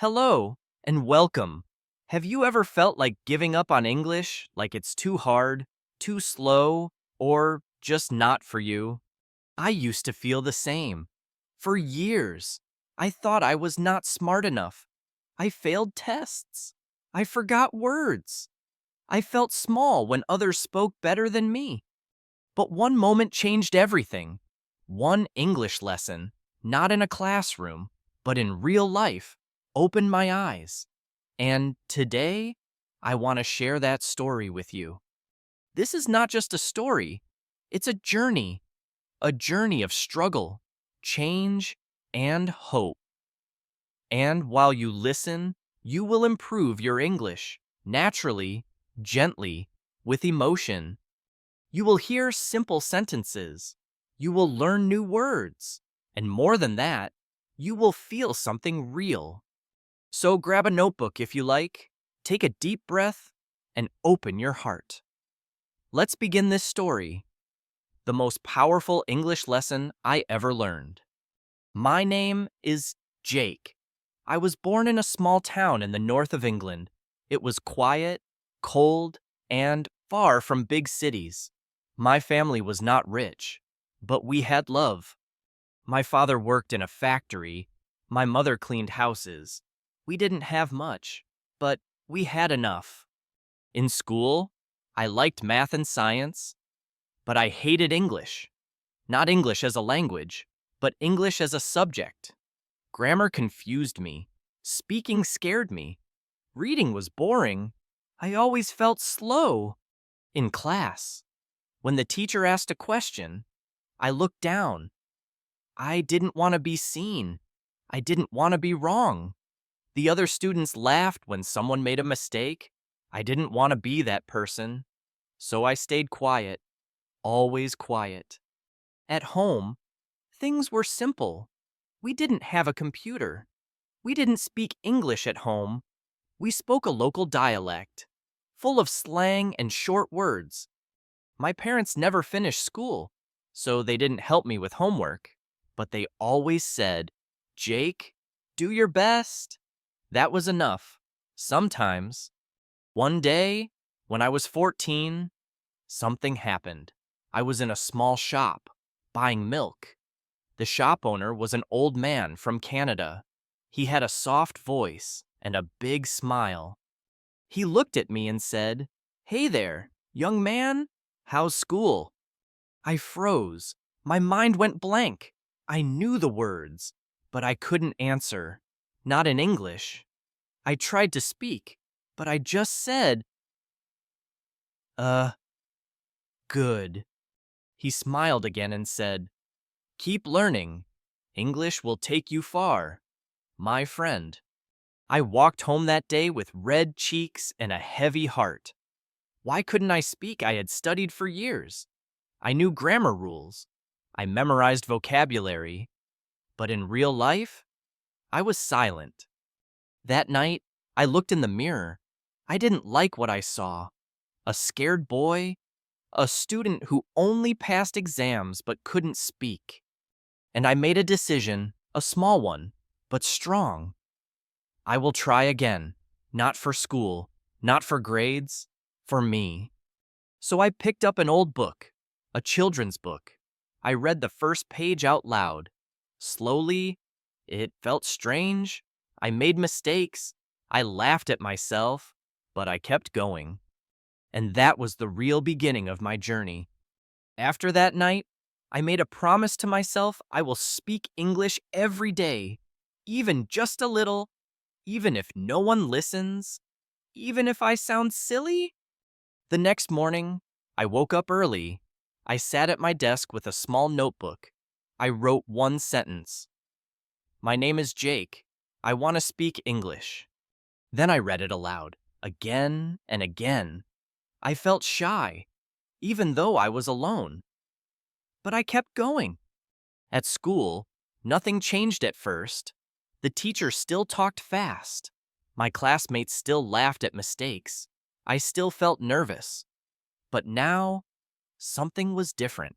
Hello, and welcome. Have you ever felt like giving up on English, like it's too hard, too slow, or just not for you? I used to feel the same. For years, I thought I was not smart enough. I failed tests. I forgot words. I felt small when others spoke better than me. But one moment changed everything. One English lesson, not in a classroom, but in real life, opened my eyes. And today, I want to share that story with you. This is not just a story, it's a journey of struggle, change, and hope. And while you listen, you will improve your English naturally, gently, with emotion. You will hear simple sentences. You will learn new words. And more than that, you will feel something real. So grab a notebook if you like, take a deep breath, and open your heart. Let's begin this story, the most powerful English lesson I ever learned. My name is Jake. I was born in a small town in the north of England. It was quiet, cold, and far from big cities. My family was not rich, but we had love. My father worked in a factory. My mother cleaned houses. We didn't have much, but we had enough. In school, I liked math and science, but I hated English. Not English as a language, but English as a subject. Grammar confused me. Speaking scared me. Reading was boring. I always felt slow. In class, when the teacher asked a question, I looked down. I didn't want to be seen. I didn't want to be wrong. The other students laughed when someone made a mistake. I didn't want to be that person. So I stayed quiet, always quiet. At home, things were simple. We didn't have a computer. We didn't speak English at home. We spoke a local dialect, full of slang and short words. My parents never finished school, so they didn't help me with homework. But they always said, "Jake, do your best." That was enough. Sometimes. One day, when I was 14, something happened. I was in a small shop, buying milk. The shop owner was an old man from Canada. He had a soft voice and a big smile. He looked at me and said, "Hey there, young man, how's school?" I froze. My mind went blank. I knew the words, but I couldn't answer. Not in English. I tried to speak, but I just said, uh, good. He smiled again and said, "Keep learning. English will take you far, my friend." I walked home that day with red cheeks and a heavy heart. Why couldn't I speak? I had studied for years. I knew grammar rules. I memorized vocabulary. But in real life, I was silent. That night, I looked in the mirror. I didn't like what I saw. A scared boy, a student who only passed exams but couldn't speak. And I made a decision, a small one, but strong. I will try again, not for school, not for grades, for me. So I picked up an old book, a children's book. I read the first page out loud. Slowly, it felt strange. I made mistakes. I laughed at myself, but I kept going. And that was the real beginning of my journey. After that night, I made a promise to myself I will speak English every day, even just a little, even if no one listens, even if I sound silly. The next morning, I woke up early. I sat at my desk with a small notebook. I wrote one sentence. "My name is Jake. I want to speak English." Then I read it aloud, again and again. I felt shy, even though I was alone. But I kept going. At school, nothing changed at first. The teacher still talked fast. My classmates still laughed at mistakes. I still felt nervous. But now, something was different.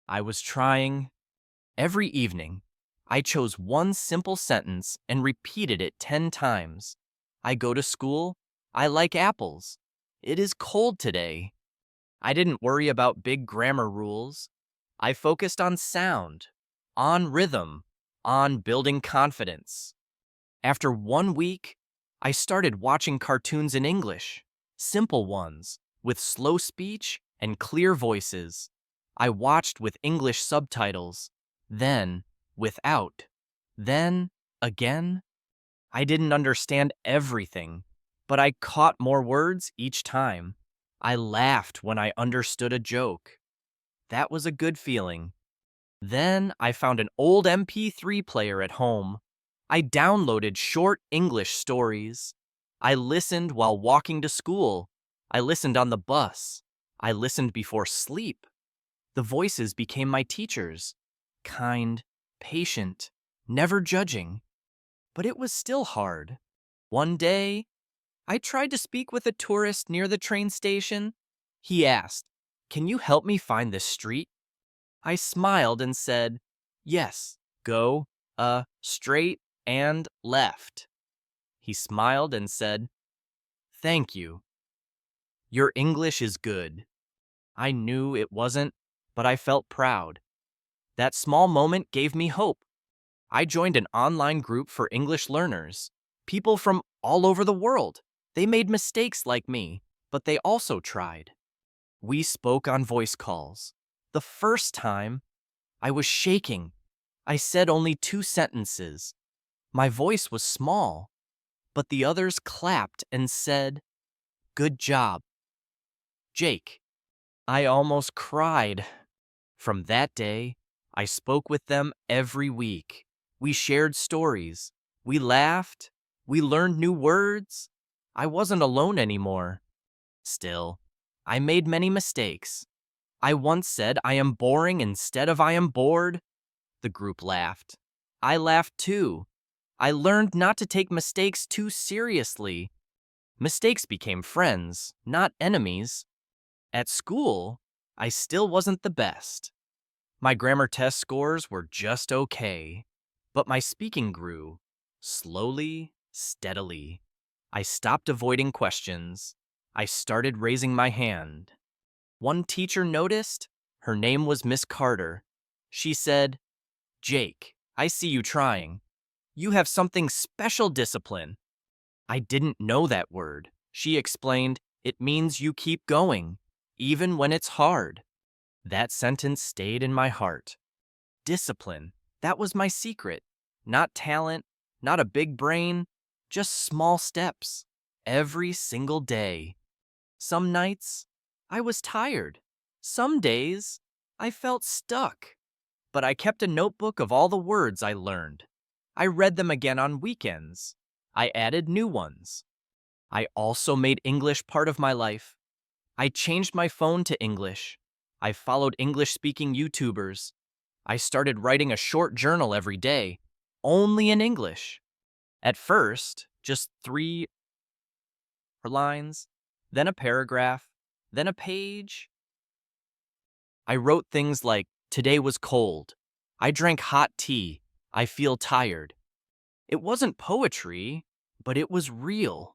I was trying. Every evening, I chose one simple sentence and repeated it 10 times. I go to school. I like apples. It is cold today. I didn't worry about big grammar rules. I focused on sound, on rhythm, on building confidence. After 1 week, I started watching cartoons in English, simple ones, with slow speech and clear voices. I watched with English subtitles, then without, then again. I didn't understand everything, but I caught more words each time. I laughed when I understood a joke. That was a good feeling. Then I found an old MP3 player at home. I downloaded short English stories. I listened while walking to school. I listened on the bus. I listened before sleep. The voices became my teachers. Kind, patient, never judging. But it was still hard. One day, I tried to speak with a tourist near the train station. He asked, "Can you help me find this street?" I smiled and said, "Yes, go, straight and left." He smiled and said, "Thank you. Your English is good." I knew it wasn't, but I felt proud. That small moment gave me hope. I joined an online group for English learners, people from all over the world. They made mistakes like me, but they also tried. We spoke on voice calls. The first time, I was shaking. I said only 2 sentences. My voice was small, but the others clapped and said, "Good job, Jake." I almost cried. From that day, I spoke with them every week. We shared stories. We laughed. We learned new words. I wasn't alone anymore. Still, I made many mistakes. I once said I am boring instead of I am bored. The group laughed. I laughed too. I learned not to take mistakes too seriously. Mistakes became friends, not enemies. At school, I still wasn't the best. My grammar test scores were just okay, but my speaking grew, slowly, steadily. I stopped avoiding questions. I started raising my hand. One teacher noticed. Her name was Miss Carter. She said, "Jake, I see you trying. You have something special discipline." I didn't know that word. She explained, "It means you keep going, even when it's hard." That sentence stayed in my heart. Discipline, that was my secret. Not talent, not a big brain, just small steps, every single day. Some nights, I was tired. Some days, I felt stuck. But I kept a notebook of all the words I learned. I read them again on weekends. I added new ones. I also made English part of my life. I changed my phone to English. I followed English-speaking YouTubers. I started writing a short journal every day, only in English. At first, just 3 lines, then a paragraph, then a page. I wrote things like, "Today was cold. I drank hot tea. I feel tired." It wasn't poetry, but it was real.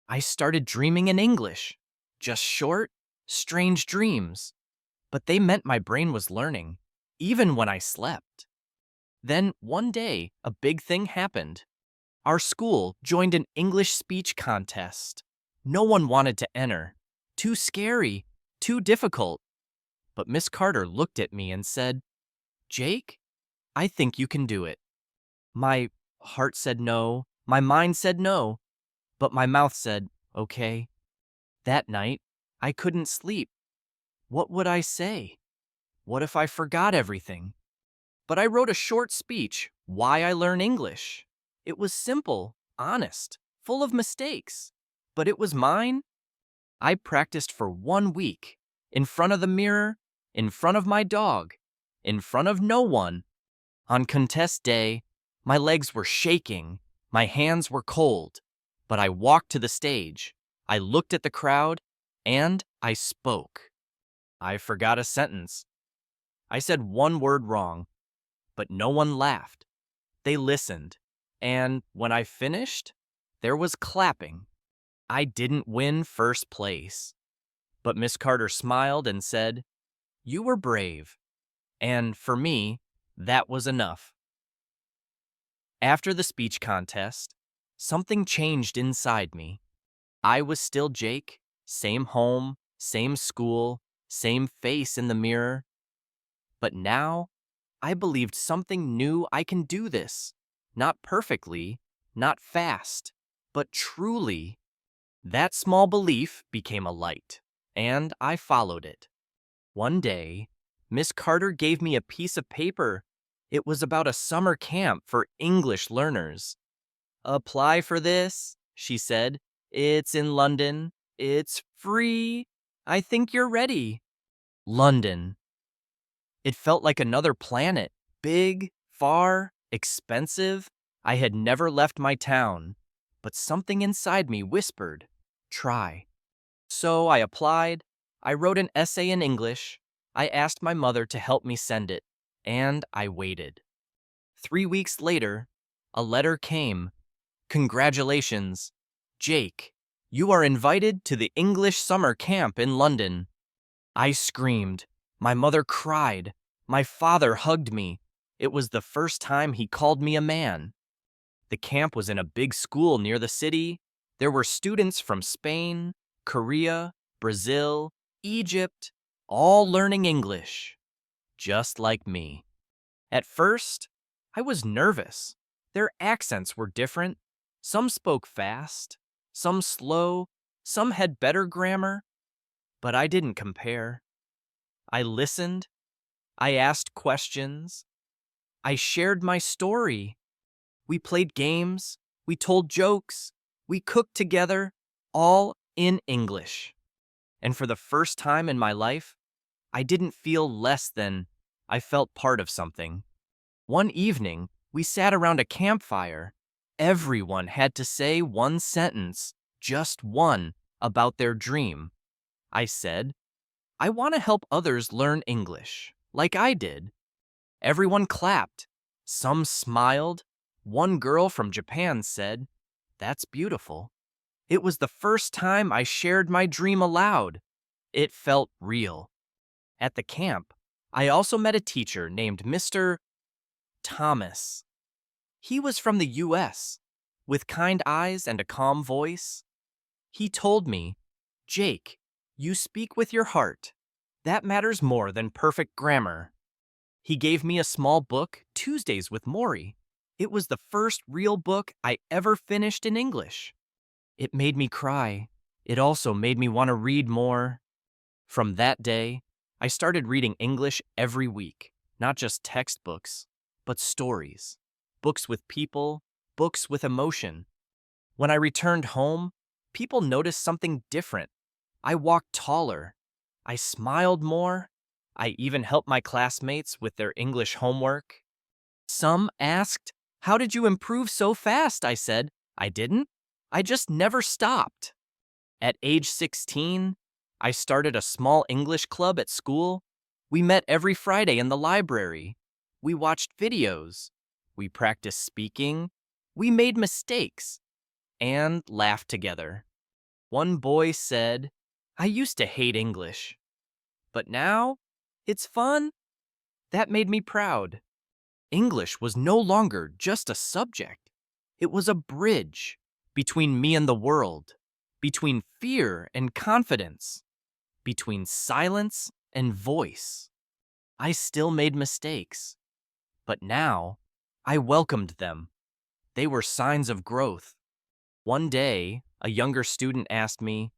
I started dreaming in English. Just short, strange dreams. But they meant my brain was learning, even when I slept. Then, one day, a big thing happened. Our school joined an English speech contest. No one wanted to enter. Too scary, too difficult. But Miss Carter looked at me and said, "Jake, I think you can do it." My heart said no, my mind said no, but my mouth said, "Okay." That night, I couldn't sleep. What would I say? What if I forgot everything? But I wrote a short speech, why I learn English. It was simple, honest, full of mistakes. But it was mine. I practiced for 1 week, in front of the mirror, in front of my dog, in front of no one. On contest day, my legs were shaking, my hands were cold, but I walked to the stage. I looked at the crowd, and I spoke. I forgot a sentence. I said one word wrong, but no one laughed. They listened, and when I finished, there was clapping. I didn't win first place, but Miss Carter smiled and said, "You were brave." And for me, that was enough. After the speech contest, something changed inside me. I was still Jake, same home, same school, same face in the mirror. But now, I believed something new. I can do this. Not perfectly, not fast, but truly. That small belief became a light, and I followed it. One day, Miss Carter gave me a piece of paper. It was about a summer camp for English learners. "Apply for this," she said. "It's in London. It's free. I think you're ready." London. It felt like another planet. Big, far, expensive. I had never left my town, but something inside me whispered, "Try." So I applied. I wrote an essay in English. I asked my mother to help me send it, and I waited. 3 weeks later, a letter came. "Congratulations, Jake. You are invited to the English summer camp in London." I screamed. My mother cried. My father hugged me. It was the first time he called me a man. The camp was in a big school near the city. There were students from Spain, Korea, Brazil, Egypt, all learning English, just like me. At first, I was nervous. Their accents were different. Some spoke fast, some slow, some had better grammar, but I didn't compare. I listened. I asked questions. I shared my story. We played games. We told jokes. We cooked together, all in English. And for the first time in my life, I didn't feel less than. I felt part of something. One evening, we sat around a campfire. Everyone had to say one sentence, just one, about their dream. I said, "I want to help others learn English, like I did." Everyone clapped. Some smiled. One girl from Japan said, "That's beautiful." It was the first time I shared my dream aloud. It felt real. At the camp, I also met a teacher named Mr. Thomas. He was from the US, with kind eyes and a calm voice. He told me, "Jake, you speak with your heart. That matters more than perfect grammar." He gave me a small book, Tuesdays with Maury. It was the first real book I ever finished in English. It made me cry. It also made me want to read more. From that day, I started reading English every week, not just textbooks, but stories, books with people, books with emotion. When I returned home, people noticed something different. I walked taller. I smiled more. I even helped my classmates with their English homework. Some asked, "How did you improve so fast?" I said, "I didn't. I just never stopped." At age 16, I started a small English club at school. We met every Friday in the library. We watched videos. We practiced speaking. We made mistakes and laughed together. One boy said, "I used to hate English, but now it's fun." That made me proud. English was no longer just a subject. It was a bridge between me and the world, between fear and confidence, between silence and voice. I still made mistakes, but now I welcomed them. They were signs of growth. One day, a younger student asked me,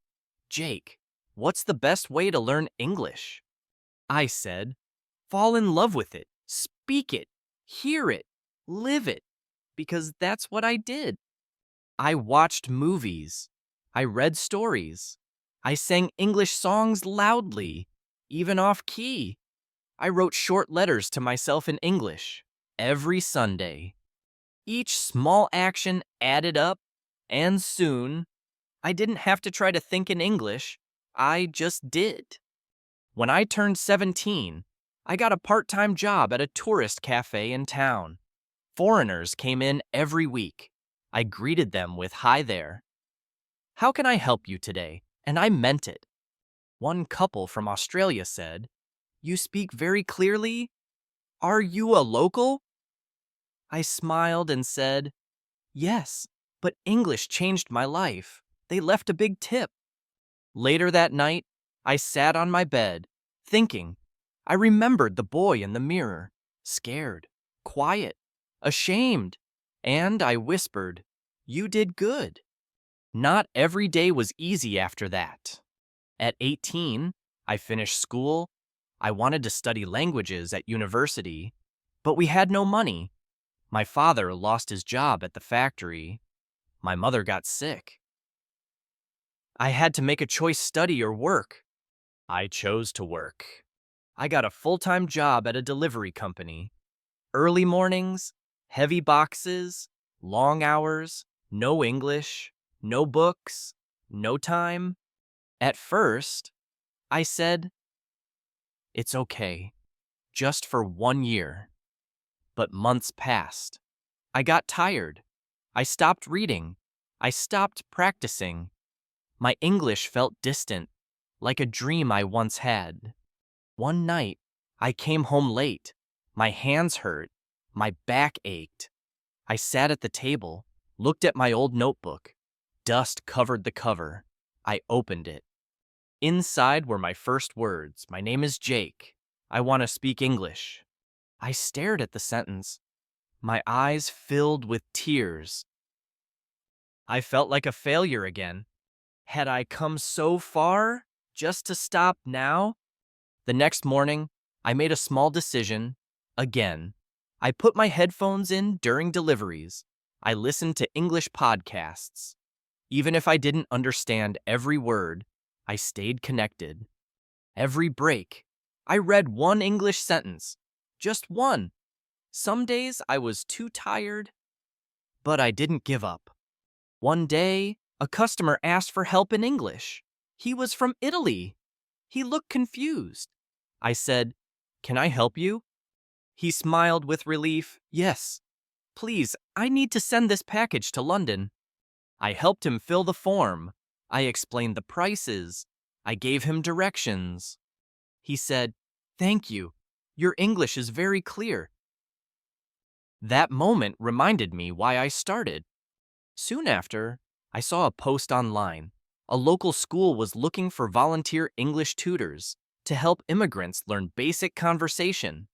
"Jake, what's the best way to learn English?" I said, "Fall in love with it, speak it, hear it, live it," because that's what I did. I watched movies. I read stories. I sang English songs loudly, even off key. I wrote short letters to myself in English every Sunday. Each small action added up, and soon, I didn't have to try to think in English. I just did. When I turned 17, I got a part-time job at a tourist cafe in town. Foreigners came in every week. I greeted them with "Hi there. How can I help you today?" And I meant it. One couple from Australia said, "You speak very clearly. Are you a local?" I smiled and said, "Yes, but English changed my life. They left a big tip." Later that night, I sat on my bed, thinking. I remembered the boy in the mirror, scared, quiet, ashamed, and I whispered, "You did good." Not every day was easy after that. At 18, I finished school. I wanted to study languages at university, but we had no money. My father lost his job at the factory. My mother got sick. I had to make a choice: study or work. I chose to work. I got a full-time job at a delivery company. Early mornings, heavy boxes, long hours, no English, no books, no time. At first, I said, "It's okay, just for 1 year." But months passed. I got tired. I stopped reading. I stopped practicing. My English felt distant, like a dream I once had. One night, I came home late. My hands hurt. My back ached. I sat at the table, looked at my old notebook. Dust covered the cover. I opened it. Inside were my first words: "My name is Jake. I want to speak English." I stared at the sentence. My eyes filled with tears. I felt like a failure again. Had I come so far just to stop now? The next morning, I made a small decision. Again, I put my headphones in during deliveries. I listened to English podcasts. Even if I didn't understand every word, I stayed connected. Every break, I read one English sentence. Just one. Some days I was too tired, but I didn't give up. One day, a customer asked for help in English. He was from Italy. He looked confused. I said, "Can I help you?" He smiled with relief. "Yes. Please, I need to send this package to London." I helped him fill the form. I explained the prices. I gave him directions. He said, "Thank you. Your English is very clear." That moment reminded me why I started. Soon after, I saw a post online. A local school was looking for volunteer English tutors to help immigrants learn basic conversation.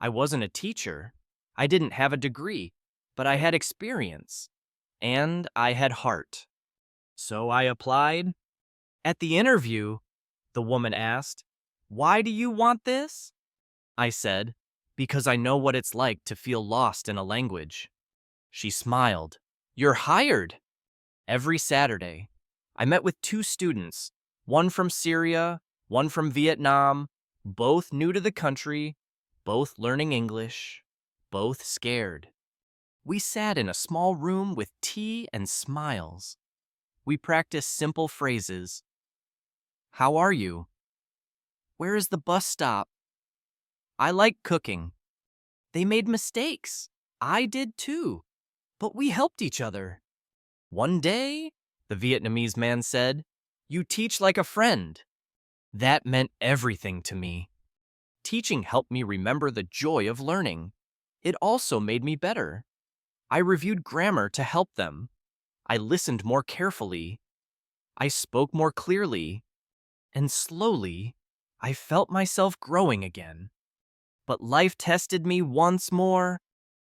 I wasn't a teacher. I didn't have a degree, but I had experience. And I had heart. So I applied. At the interview, the woman asked, "Why do you want this?" I said, "Because I know what it's like to feel lost in a language." She smiled. "You're hired." Every Saturday, I met with 2 students, one from Syria, one from Vietnam, both new to the country, both learning English, both scared. We sat in a small room with tea and smiles. We practiced simple phrases. "How are you?" "Where is the bus stop?" "I like cooking." They made mistakes. I did too. But we helped each other. "One day," the Vietnamese man said, "you teach like a friend." That meant everything to me. Teaching helped me remember the joy of learning. It also made me better. I reviewed grammar to help them. I listened more carefully. I spoke more clearly. And slowly, I felt myself growing again. But life tested me once more.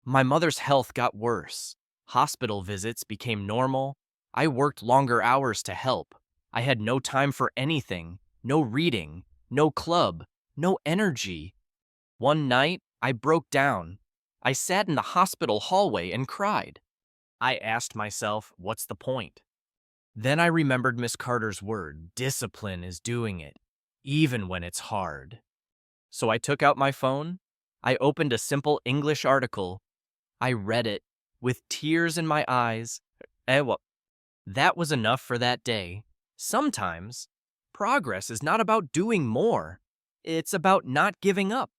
My mother's health got worse. Hospital visits became normal. I worked longer hours to help. I had no time for anything, no reading, no club, no energy. One night, I broke down. I sat in the hospital hallway and cried. I asked myself, what's the point? Then I remembered Miss Carter's word: discipline is doing it, even when it's hard. So I took out my phone. I opened a simple English article. I read it with tears in my eyes. Well, that was enough for that day. Sometimes, progress is not about doing more. It's about not giving up.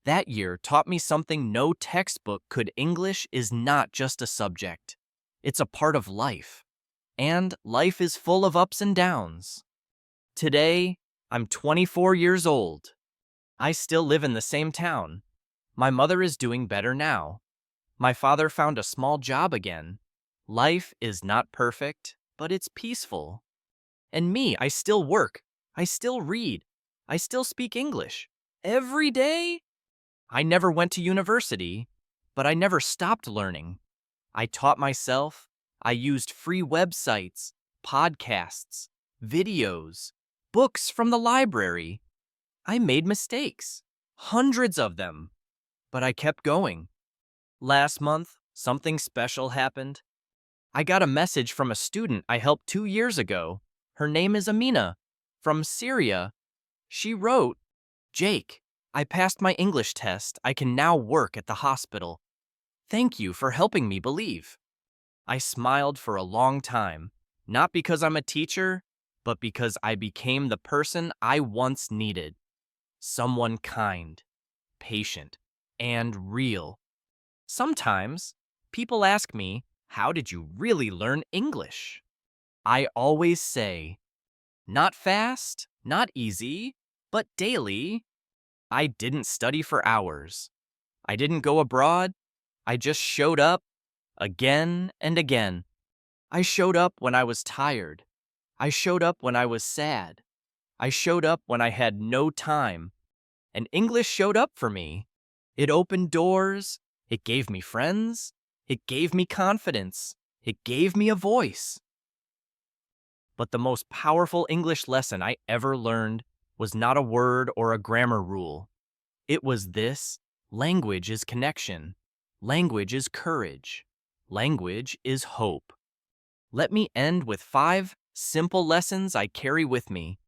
That year taught me something no textbook could. English is not just a subject. It's a part of life. And life is full of ups and downs. Today, I'm 24 years old. I still live in the same town. My mother is doing better now. My father found a small job again. Life is not perfect, but it's peaceful. And me, I still work. I still read. I still speak English. Every day? I never went to university, but I never stopped learning. I taught myself. I used free websites, podcasts, videos, books from the library. I made mistakes, hundreds of them, but I kept going. Last month, something special happened. I got a message from a student I helped 2 years ago. Her name is Amina, from Syria. She wrote, "Jake, I passed my English test. I can now work at the hospital. Thank you for helping me believe." I smiled for a long time, not because I'm a teacher, but because I became the person I once needed. Someone kind, patient, and real. Sometimes, people ask me, how did you really learn English? I always say, not fast, not easy, but daily. I didn't study for hours. I didn't go abroad. I just showed up again and again. I showed up when I was tired. I showed up when I was sad. I showed up when I had no time. And English showed up for me. It opened doors. It gave me friends. It gave me confidence. It gave me a voice. But the most powerful English lesson I ever learned was not a word or a grammar rule. It was this: language is connection. Language is courage. Language is hope. Let me end with 5 simple lessons I carry with me.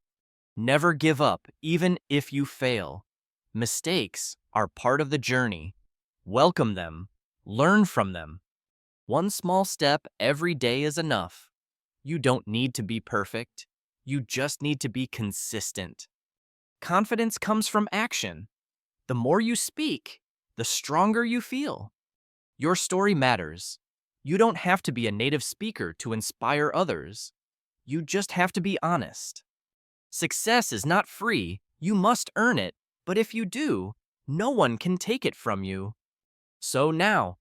Never give up, even if you fail. Mistakes are part of the journey. Welcome them. Learn from them. One small step every day is enough. You don't need to be perfect. You just need to be consistent. Confidence comes from action. The more you speak, the stronger you feel. Your story matters. You don't have to be a native speaker to inspire others. You just have to be honest. Success is not free. You must earn it. But if you do, no one can take it from you. So now,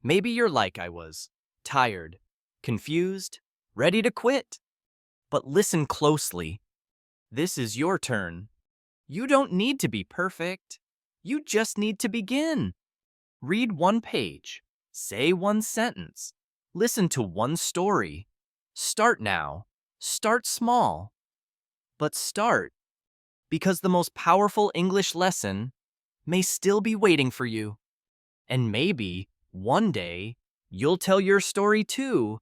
maybe you're like I was, tired, confused, ready to quit. But listen closely. This is your turn. You don't need to be perfect. You just need to begin. Read one page. Say one sentence. Listen to one story. Start now. Start small. But start, because the most powerful English lesson may still be waiting for you. And maybe, one day, you'll tell your story too.